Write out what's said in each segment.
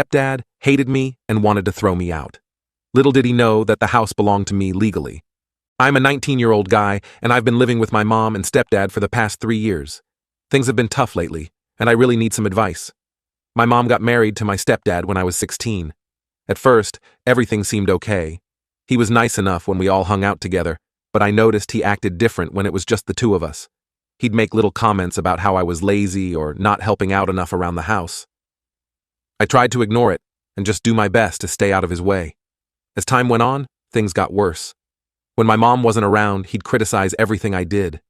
stepdad hated me and wanted to throw me out. Little did he know that the house belonged to me legally. I'm a 19-year-old guy, and I've been living with my mom and stepdad for the past 3 years. Things have been tough lately, and I really need some advice. My mom got married to my stepdad when I was 16. At first, everything seemed okay. He was nice enough when we all hung out together, but I noticed he acted different when it was just the two of us. He'd make little comments about how I was lazy or not helping out enough around the house. I tried to ignore it and just do my best to stay out of his way. As time went on, things got worse. When my mom wasn't around, he'd criticize everything I did.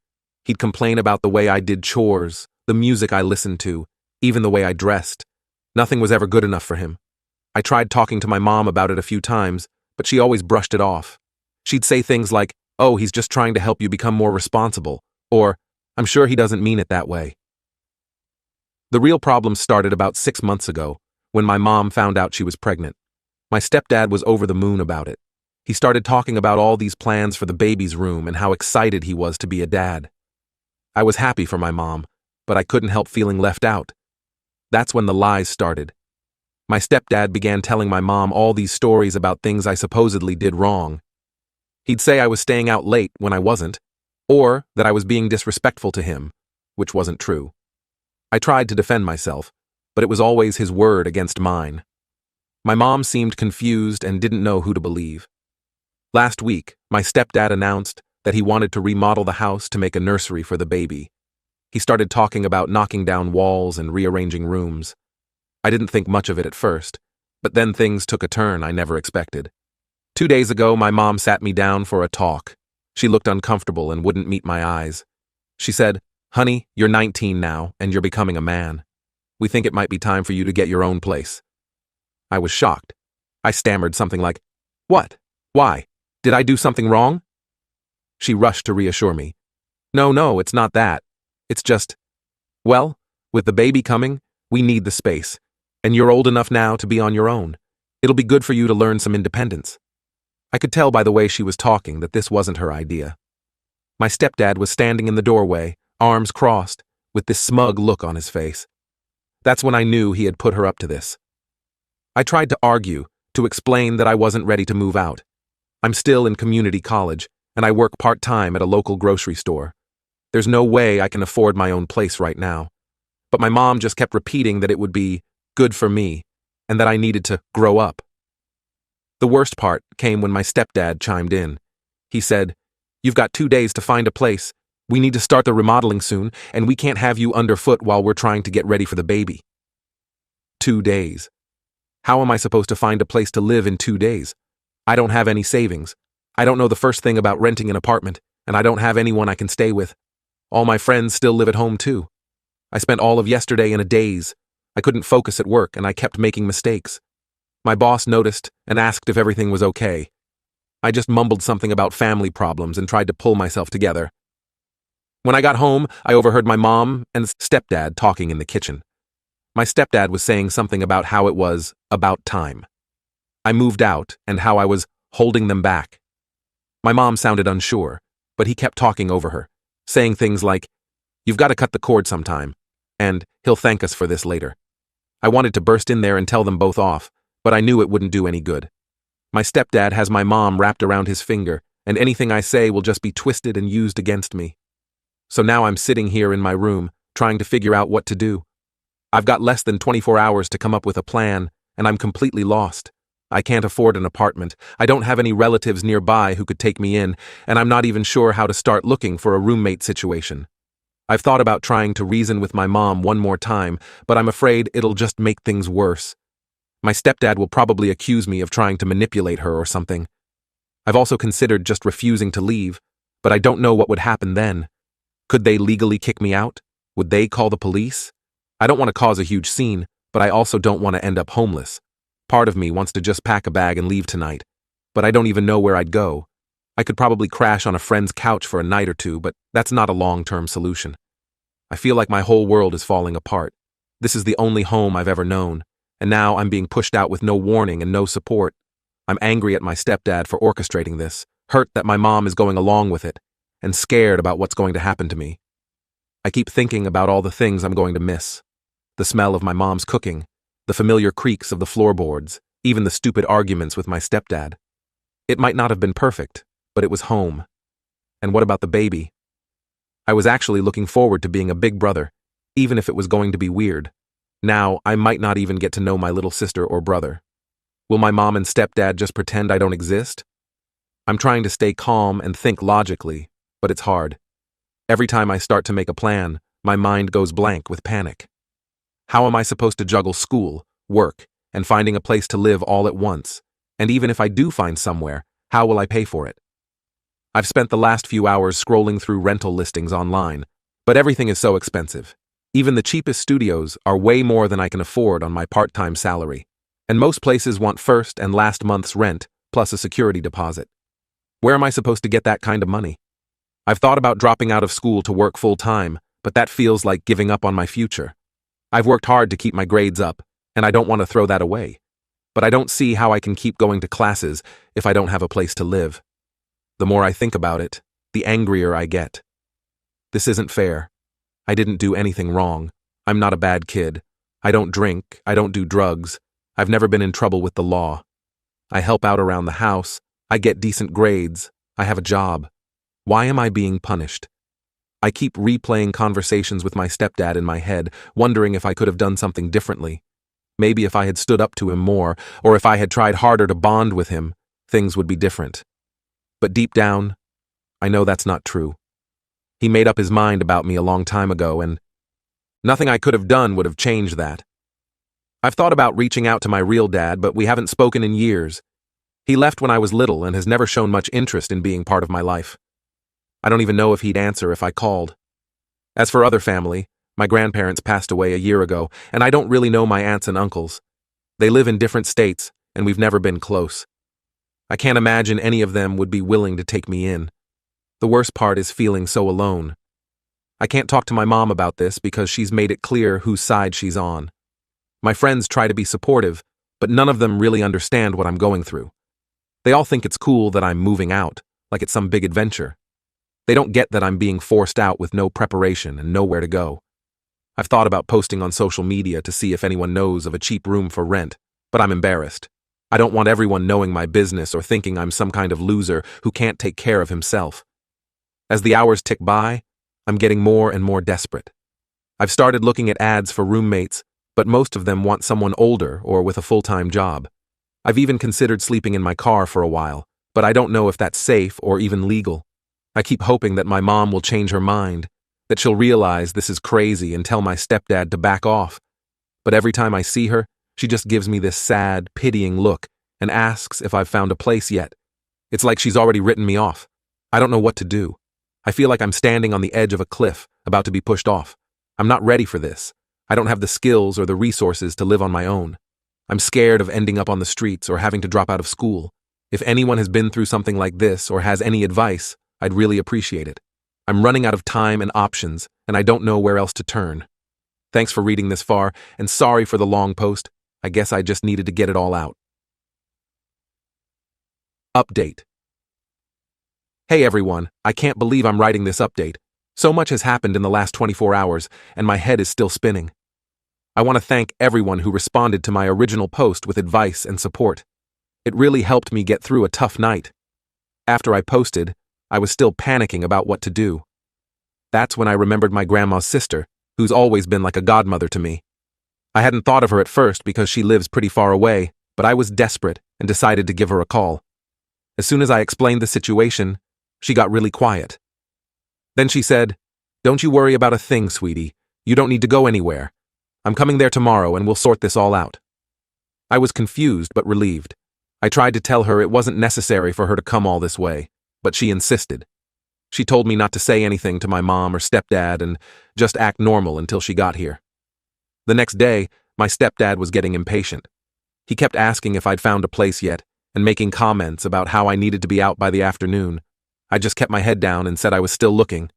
He'd complain about the way I did chores, the music I listened to, even the way I dressed. Nothing was ever good enough for him. I tried talking to my mom about it a few times, but she always brushed it off. She'd say things like, "Oh, he's just trying to help you become more responsible," or, "I'm sure he doesn't mean it that way." The real problem started about 6 months ago, when my mom found out she was pregnant. My stepdad was over the moon about it. He started talking about all these plans for the baby's room and how excited he was to be a dad. I was happy for my mom, but I couldn't help feeling left out. That's when the lies started. My stepdad began telling my mom all these stories about things I supposedly did wrong. He'd say I was staying out late when I wasn't, or that I was being disrespectful to him, which wasn't true. I tried to defend myself, but it was always his word against mine. My mom seemed confused and didn't know who to believe. Last week, my stepdad announced that he wanted to remodel the house to make a nursery for the baby. He started talking about knocking down walls and rearranging rooms. I didn't think much of it at first, but then things took a turn I never expected. 2 days ago, my mom sat me down for a talk. She looked uncomfortable and wouldn't meet my eyes. She said, "Honey, you're 19 now, and you're becoming a man. We think it might be time for you to get your own place." I was shocked. I stammered something like, "What? Why? Did I do something wrong?" She rushed to reassure me. No, it's not that. It's just, well, with the baby coming, we need the space, and you're old enough now to be on your own. It'll be good for you to learn some independence." I could tell by the way she was talking that this wasn't her idea. My stepdad was standing in the doorway, arms crossed, with this smug look on his face. That's when I knew he had put her up to this. I tried to argue, to explain that I wasn't ready to move out. I'm still in community college, and I work part-time at a local grocery store. There's no way I can afford my own place right now. But my mom just kept repeating that it would be good for me, and that I needed to grow up. The worst part came when my stepdad chimed in. He said, "You've got 2 days to find a place. We need to start the remodeling soon, and we can't have you underfoot while we're trying to get ready for the baby." 2 days. How am I supposed to find a place to live in 2 days? I don't have any savings. I don't know the first thing about renting an apartment, and I don't have anyone I can stay with. All my friends still live at home too. I spent all of yesterday in a daze. I couldn't focus at work, and I kept making mistakes. My boss noticed and asked if everything was okay. I just mumbled something about family problems and tried to pull myself together. When I got home, I overheard my mom and stepdad talking in the kitchen. My stepdad was saying something about how it was about time. I moved out and how I was holding them back. My mom sounded unsure, but he kept talking over her, saying things like, "You've got to cut the cord sometime," and "He'll thank us for this later." I wanted to burst in there and tell them both off, but I knew it wouldn't do any good. My stepdad has my mom wrapped around his finger, and anything I say will just be twisted and used against me. So now I'm sitting here in my room, trying to figure out what to do. I've got less than 24 hours to come up with a plan, and I'm completely lost. I can't afford an apartment. I don't have any relatives nearby who could take me in, and I'm not even sure how to start looking for a roommate situation. I've thought about trying to reason with my mom one more time, but I'm afraid it'll just make things worse. My stepdad will probably accuse me of trying to manipulate her or something. I've also considered just refusing to leave, but I don't know what would happen then. Could they legally kick me out? Would they call the police? I don't want to cause a huge scene, but I also don't want to end up homeless. Part of me wants to just pack a bag and leave tonight, but I don't even know where I'd go. I could probably crash on a friend's couch for a night or two, but that's not a long-term solution. I feel like my whole world is falling apart. This is the only home I've ever known, and now I'm being pushed out with no warning and no support. I'm angry at my stepdad for orchestrating this, hurt that my mom is going along with it, and scared about what's going to happen to me. I keep thinking about all the things I'm going to miss. The smell of my mom's cooking, the familiar creaks of the floorboards, even the stupid arguments with my stepdad. It might not have been perfect, but it was home. And what about the baby? I was actually looking forward to being a big brother, even if it was going to be weird. Now, I might not even get to know my little sister or brother. Will my mom and stepdad just pretend I don't exist? I'm trying to stay calm and think logically, but it's hard. Every time I start to make a plan, my mind goes blank with panic. How am I supposed to juggle school, work, and finding a place to live all at once? And even if I do find somewhere, how will I pay for it? I've spent the last few hours scrolling through rental listings online, but everything is so expensive. Even the cheapest studios are way more than I can afford on my part-time salary, and most places want first and last month's rent plus a security deposit. Where am I supposed to get that kind of money? I've thought about dropping out of school to work full-time, but that feels like giving up on my future. I've worked hard to keep my grades up, and I don't want to throw that away. But I don't see how I can keep going to classes if I don't have a place to live. The more I think about it, the angrier I get. This isn't fair. I didn't do anything wrong. I'm not a bad kid. I don't drink. I don't do drugs. I've never been in trouble with the law. I help out around the house. I get decent grades. I have a job. Why am I being punished? I keep replaying conversations with my stepdad in my head, wondering if I could have done something differently. Maybe if I had stood up to him more, or if I had tried harder to bond with him, things would be different. But deep down, I know that's not true. He made up his mind about me a long time ago, and nothing I could have done would have changed that. I've thought about reaching out to my real dad, but we haven't spoken in years. He left when I was little and has never shown much interest in being part of my life. I don't even know if he'd answer if I called. As for other family, my grandparents passed away a year ago, and I don't really know my aunts and uncles. They live in different states, and we've never been close. I can't imagine any of them would be willing to take me in. The worst part is feeling so alone. I can't talk to my mom about this because she's made it clear whose side she's on. My friends try to be supportive, but none of them really understand what I'm going through. They all think it's cool that I'm moving out, like it's some big adventure. They don't get that I'm being forced out with no preparation and nowhere to go. I've thought about posting on social media to see if anyone knows of a cheap room for rent, but I'm embarrassed. I don't want everyone knowing my business or thinking I'm some kind of loser who can't take care of himself. As the hours tick by, I'm getting more and more desperate. I've started looking at ads for roommates, but most of them want someone older or with a full-time job. I've even considered sleeping in my car for a while, but I don't know if that's safe or even legal. I keep hoping that my mom will change her mind, that she'll realize this is crazy and tell my stepdad to back off. But every time I see her, she just gives me this sad, pitying look and asks if I've found a place yet. It's like she's already written me off. I don't know what to do. I feel like I'm standing on the edge of a cliff, about to be pushed off. I'm not ready for this. I don't have the skills or the resources to live on my own. I'm scared of ending up on the streets or having to drop out of school. If anyone has been through something like this or has any advice, I'd really appreciate it. I'm running out of time and options, and I don't know where else to turn. Thanks for reading this far, and sorry for the long post. I guess I just needed to get it all out. Update. Hey everyone, I can't believe I'm writing this update. So much has happened in the last 24 hours, and my head is still spinning. I want to thank everyone who responded to my original post with advice and support. It really helped me get through a tough night. After I posted, I was still panicking about what to do. That's when I remembered my grandma's sister, who's always been like a godmother to me. I hadn't thought of her at first because she lives pretty far away, but I was desperate and decided to give her a call. As soon as I explained the situation, she got really quiet. Then she said, "Don't you worry about a thing, sweetie. You don't need to go anywhere. I'm coming there tomorrow and we'll sort this all out." I was confused but relieved. I tried to tell her it wasn't necessary for her to come all this way, but she insisted. She told me not to say anything to my mom or stepdad and just act normal until she got here. The next day, my stepdad was getting impatient. He kept asking if I'd found a place yet and making comments about how I needed to be out by the afternoon. I just kept my head down and said I was still looking.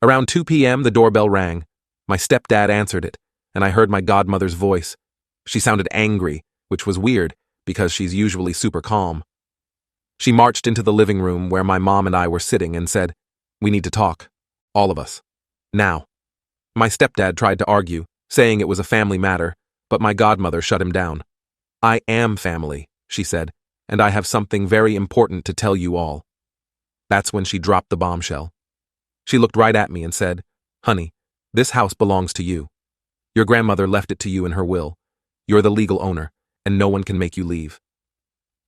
Around 2 p.m., the doorbell rang. My stepdad answered it, and I heard my godmother's voice. She sounded angry, which was weird because she's usually super calm. She marched into the living room where my mom and I were sitting and said, "We need to talk. All of us. Now." My stepdad tried to argue, saying it was a family matter, but my godmother shut him down. "I am family," she said, "and I have something very important to tell you all." That's when she dropped the bombshell. She looked right at me and said, "Honey, this house belongs to you. Your grandmother left it to you in her will. You're the legal owner, and no one can make you leave."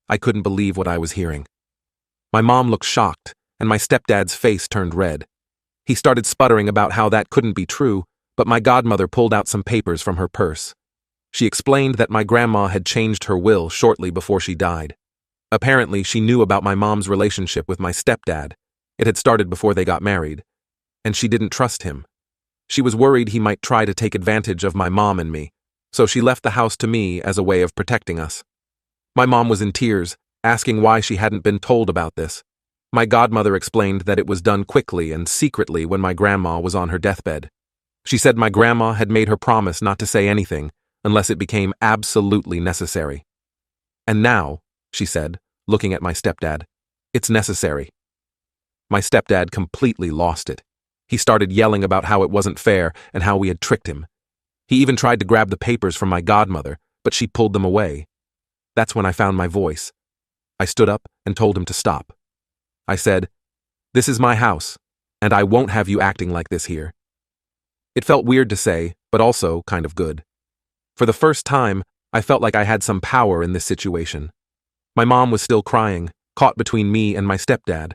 I couldn't believe what I was hearing. My mom looked shocked, and my stepdad's face turned red. He started sputtering about how that couldn't be true, but my godmother pulled out some papers from her purse. She explained that my grandma had changed her will shortly before she died. Apparently, she knew about my mom's relationship with my stepdad. It had started before they got married, and she didn't trust him. She was worried he might try to take advantage of my mom and me, so she left the house to me as a way of protecting us. My mom was in tears, asking why she hadn't been told about this. My godmother explained that it was done quickly and secretly when my grandma was on her deathbed. She said my grandma had made her promise not to say anything unless it became absolutely necessary. "And now," she said, looking at my stepdad, "it's necessary." My stepdad completely lost it. He started yelling about how it wasn't fair and how we had tricked him. He even tried to grab the papers from my godmother, but she pulled them away. That's when I found my voice. I stood up and told him to stop. I said, "This is my house, and I won't have you acting like this here." It felt weird to say, but also kind of good. For the first time, I felt like I had some power in this situation. My mom was still crying, caught between me and my stepdad.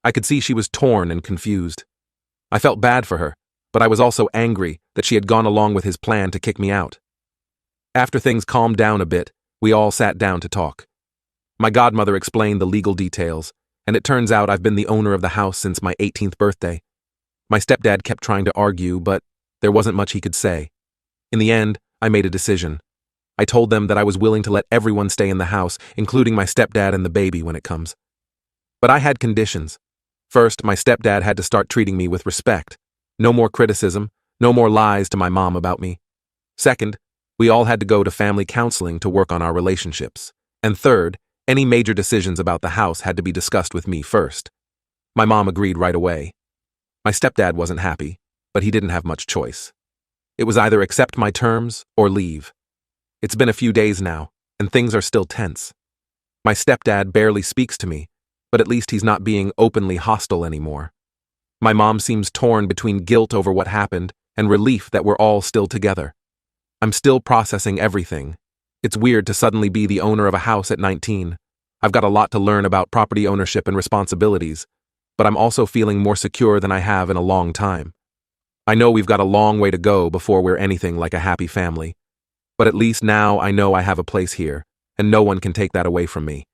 I could see she was torn and confused. I felt bad for her, but I was also angry that she had gone along with his plan to kick me out. After things calmed down a bit, we all sat down to talk. My godmother explained the legal details, and it turns out I've been the owner of the house since my 18th birthday. My stepdad kept trying to argue, but there wasn't much he could say. In the end, I made a decision. I told them that I was willing to let everyone stay in the house, including my stepdad and the baby when it comes. But I had conditions. First, my stepdad had to start treating me with respect. No more criticism, no more lies to my mom about me. Second, we all had to go to family counseling to work on our relationships. And third, any major decisions about the house had to be discussed with me first. My mom agreed right away. My stepdad wasn't happy, but he didn't have much choice. It was either accept my terms or leave. It's been a few days now, and things are still tense. My stepdad barely speaks to me, but at least he's not being openly hostile anymore. My mom seems torn between guilt over what happened and relief that we're all still together. I'm still processing everything. It's weird to suddenly be the owner of a house at 19. I've got a lot to learn about property ownership and responsibilities, but I'm also feeling more secure than I have in a long time. I know we've got a long way to go before we're anything like a happy family, but at least now I know I have a place here, and no one can take that away from me.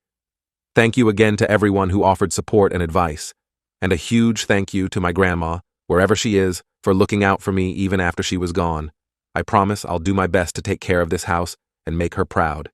Thank you again to everyone who offered support and advice, and a huge thank you to my grandma, wherever she is, for looking out for me even after she was gone. I promise I'll do my best to take care of this house and make her proud.